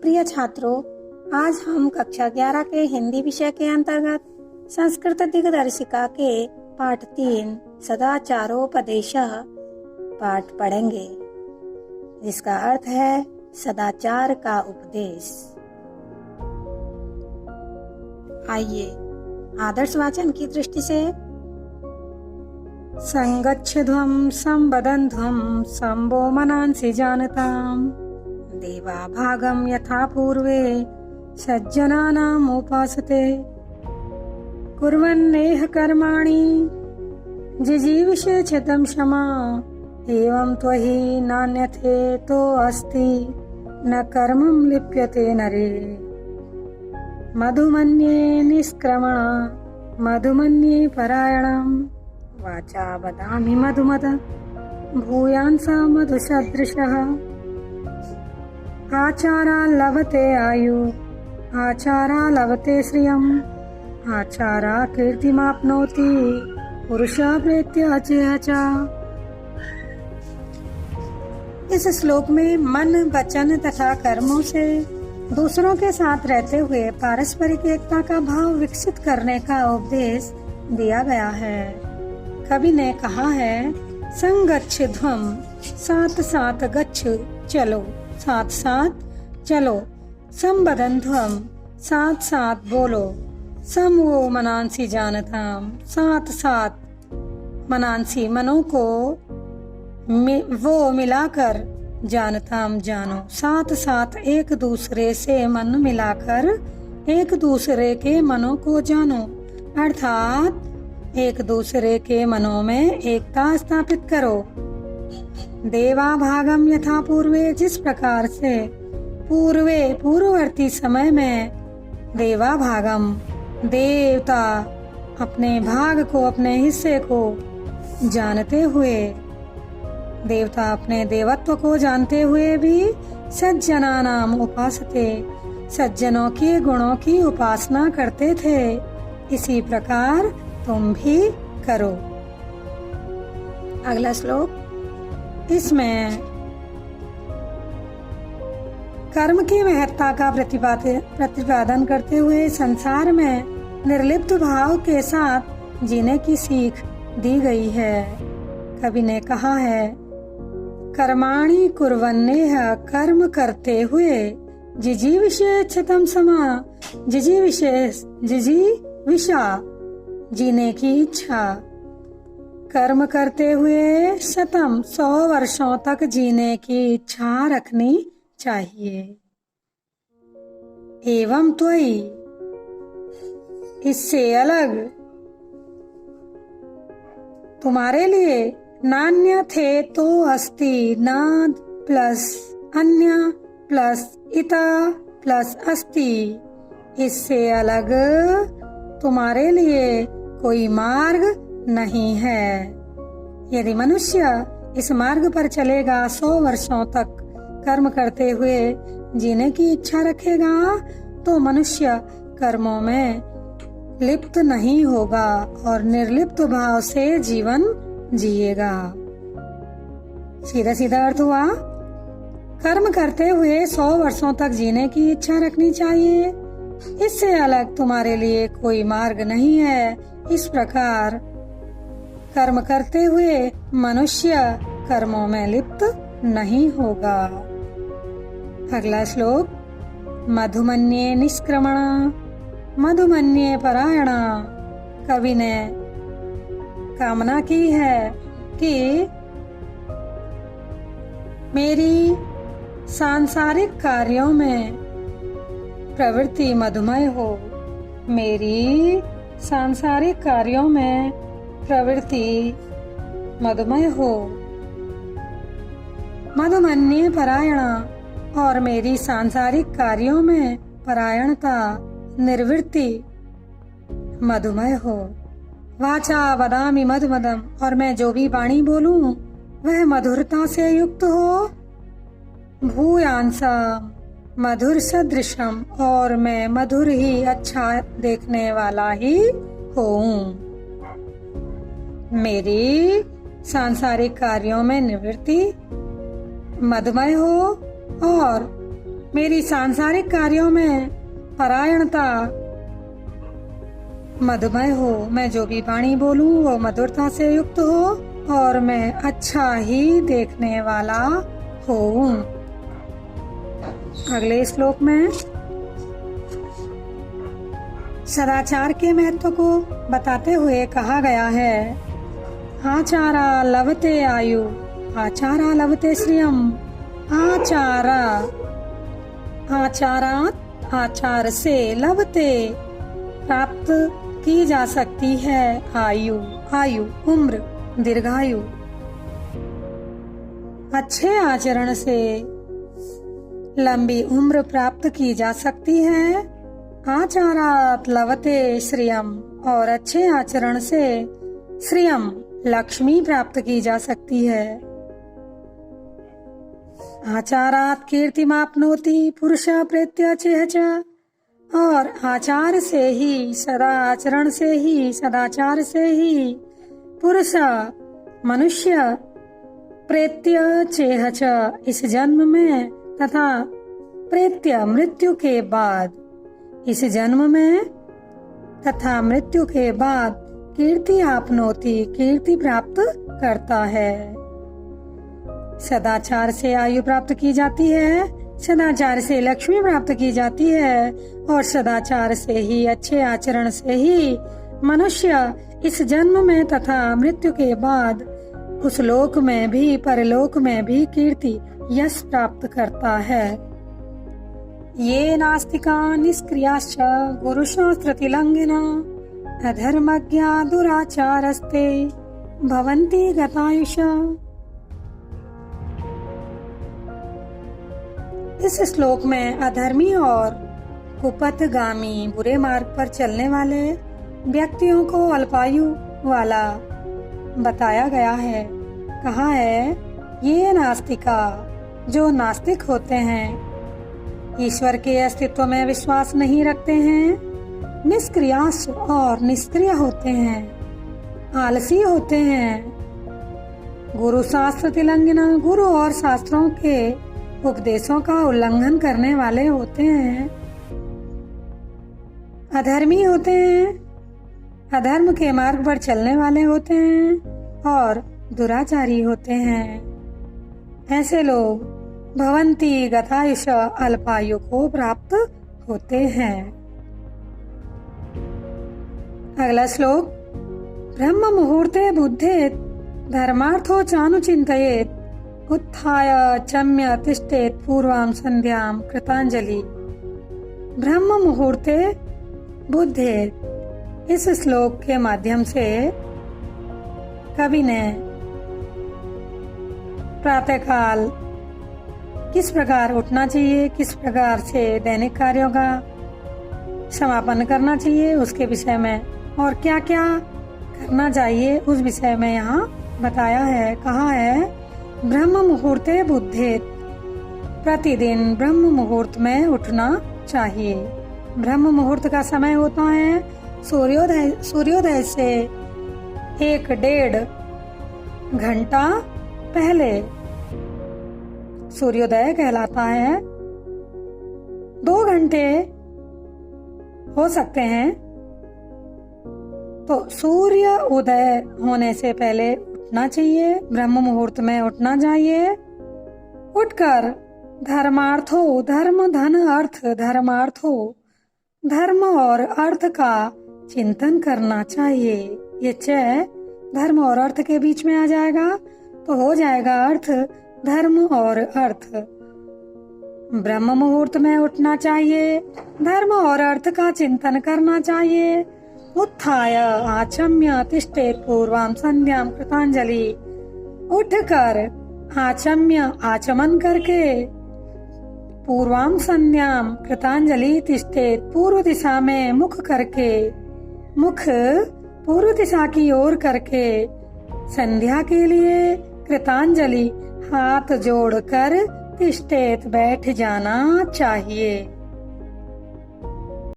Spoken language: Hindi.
प्रिय छात्रों, आज हम कक्षा 11 के हिंदी विषय के अंतर्गत संस्कृत दिग्दर्शिका के पाठ 3 सदाचारोपदेशः पाठ पढ़ेंगे, जिसका अर्थ है सदाचार का उपदेश। आइए आदर्श वाचन की दृष्टि से संगच्छध्वं संवदन्ध्वं संभो मनांसि जानताम् देवा भागं यथा पूर्वे सज्जनानाम् उपासते कुर्वन्नेह कर्माणि जिजीविषे चितं क्षमा एवं त्वहि नान्यथे तो अस्ति न कर्मं लिप्यते नरे मधुमन्ये निष्क्रमण मधुमन्ये परायणम् वाचा वदामि मधुमद भूयांसा मधुसदृशः आचारा लभते आयु आचारा लभते श्रियम् आचारा कीर्तिमाप्नोति पुरुषा प्रेत्य अचेहचा। इस श्लोक में मन, वचन तथा कर्मों से दूसरों के साथ रहते हुए पारस्परिक एकता का भाव विकसित करने का उपदेश दिया गया है। कवि ने कहा है, संगच्छध्वं साथ साथ गच्छ चलो, साथ साथ चलो, संवदन्ध्वं साथ साथ बोलो, समवो मनांसि जानताम् साथ साथ मनांसि मनों को वो मिलाकर जानताम जानो, साथ साथ एक दूसरे से मन मिलाकर एक दूसरे के मनों को जानो, अर्थात एक दूसरे के मनों में एकता स्थापित करो। देवा भागम यथा पूर्वे, जिस प्रकार से पूर्ववर्ती समय में देवा भागम देवता अपने भाग को, अपने हिस्से को जानते हुए, देवता अपने देवत्व को जानते हुए भी सज्जनानाम उपासते, सज्जनों के गुणों की उपासना करते थे, इसी प्रकार तुम भी करो। अगला श्लोक, इसमें कर्म की महत्ता का प्रतिपादन करते हुए संसार में निर्लिप्त भाव के साथ जीने की सीख दी गई है। कवि ने कहा है, कर्माणि कुर्वन्नेह, कर्म करते हुए, जिजीविषे क्षतं समा, जिजीविषा जीने की इच्छा, कर्म करते हुए शतम 100 वर्षों तक जीने की इच्छा रखनी चाहिए। एवं त्वयि, इससे अलग तुम्हारे लिए, नान्य थे तो अस्ति, नाद प्लस अन्य प्लस इता प्लस अस्ति, इससे अलग तुम्हारे लिए कोई मार्ग नहीं है। यदि मनुष्य इस मार्ग पर चलेगा, 100 वर्षों तक कर्म करते हुए जीने की इच्छा रखेगा, तो मनुष्य कर्मों में लिप्त नहीं होगा और निर्लिप्त भाव से जीवन जिएगा। सीधा सीधा अर्थ हुआ, कर्म करते हुए 100 वर्षों तक जीने की इच्छा रखनी चाहिए, इससे अलग तुम्हारे लिए कोई मार्ग नहीं है। इस प्रकार कर्म करते हुए मनुष्य कर्मों में लिप्त नहीं होगा। अगला श्लोक, मधुमन्ये निष्क्रमण मधुमन्ये परायण। कवि ने कामना की है कि मेरी सांसारिक कार्यों में प्रवृत्ति मधुमय हो, मेरी सांसारिक कार्यों में प्रवृत्ति मधुमय हो, मधुमन्ये परायण, और मेरी सांसारिक कार्यों में परायणता, निर्वृत्ति मधुमय हो। वाचा वदामि मधुमदम, और मैं जो भी वाणी बोलूं वह मधुरता से युक्त हो। भूयांसा मधुर सदृशम, और मैं मधुर ही, अच्छा देखने वाला ही हूँ। मेरी सांसारिक कार्यों में निवृत्ति मधुमय हो और मेरी सांसारिक कार्यों में परायणता मधुमय हो, मैं जो भी वाणी बोलूं वो मधुरता से युक्त हो और मैं अच्छा ही देखने वाला हूँ। अगले श्लोक में सदाचार के महत्व को बताते हुए कहा गया है, आचारा लभते आयु, आचारा लभते श्रियम, आचारा आचारात आचार से लभते प्राप्त की जा सकती है आयु, आयु उम्र दीर्घायु। अच्छे आचरण से लंबी उम्र प्राप्त की जा सकती है। आचारात लभते श्रियम, और अच्छे आचरण से श्रियम लक्ष्मी प्राप्त की जा सकती है। आचारात कीर्तिमाप्नोति पुरुष प्रेत्य चेह च, और आचार से ही सदाचरण से ही सदाचार से ही पुरुष मनुष्य प्रेत्य चेह च, इस जन्म में तथा प्रेत्य मृत्यु के बाद, इस जन्म में तथा मृत्यु के बाद कीर्ति आपनोति, कीर्ति प्राप्त करता है। सदाचार से आयु प्राप्त की जाती है, सदाचार से लक्ष्मी प्राप्त की जाती है, और सदाचार से ही अच्छे आचरण से ही मनुष्य इस जन्म में तथा मृत्यु के बाद उस लोक में भी परलोक में भी कीर्ति यश प्राप्त करता है। ये नास्तिका निष्क्रियाश्च गुरुशास्त्रतिलंघिना अधर्मज्ञा दुराचारस्ते भवन्ति गतायुषा। इस श्लोक में अधर्मी और कुपथगामी बुरे मार्ग पर चलने वाले व्यक्तियों को अल्पायु वाला बताया गया है। कहा है, ये नास्तिका, जो नास्तिक होते हैं, ईश्वर के अस्तित्व में विश्वास नहीं रखते हैं, निष्क्रियास और निष्क्रिय होते हैं, आलसी होते हैं, गुरु शास्त्र तिलंघना, गुरु और शास्त्रों के उपदेशों का उल्लंघन करने वाले होते हैं, अधर्मी होते हैं, अधर्म के मार्ग पर चलने वाले होते हैं और दुराचारी होते हैं। ऐसे लोग भवन्ति गतायुष, अल्पायु को प्राप्त होते हैं। अगला श्लोक, ब्रह्म मुहूर्ते बुद्धेत धर्मार्थो चानुचिन्तयेत उत्थाय चम्य तिष्ठेत पूर्वां संध्यां कृतांजलि। ब्रह्म मुहूर्ते बुद्धेत, इस श्लोक के माध्यम से कवि ने प्रातःकाल किस प्रकार उठना चाहिए, किस प्रकार से दैनिक कार्यों का समापन करना चाहिए, उसके विषय में और क्या क्या करना चाहिए उस विषय में यहाँ बताया है। कहा है, ब्रह्म मुहूर्ते बुद्धेत, प्रतिदिन ब्रह्म मुहूर्त में उठना चाहिए। ब्रह्म मुहूर्त का समय होता है सूर्योदय से 1-1.5 घंटा पहले सूर्योदय कहलाता है। 2 घंटे हो सकते हैं, तो सूर्य उदय होने से पहले उठना चाहिए, ब्रह्म मुहूर्त में उठना चाहिए। उठकर धर्मार्थो, धर्म धन अर्थ, धर्मार्थो, धर्म और अर्थ का चिंतन करना चाहिए। ये चय धर्म और अर्थ के बीच में आ जाएगा तो हो जाएगा अर्थ, धर्म और अर्थ। ब्रह्म मुहूर्त में उठना चाहिए, धर्म और अर्थ का चिंतन करना चाहिए। उत्थाय आचम्य तिष्ठेत पूर्वां संध्यां कृतांजलि, उठकर आचम्य आचमन करके पूर्वां संध्यां कृतांजलि तिष्ठेत, पूर्व दिशा में मुख करके, मुख पूर्व दिशा की ओर करके संध्या के लिए कृतांजलि हाथ जोड़कर तिष्ठेत बैठ जाना चाहिए।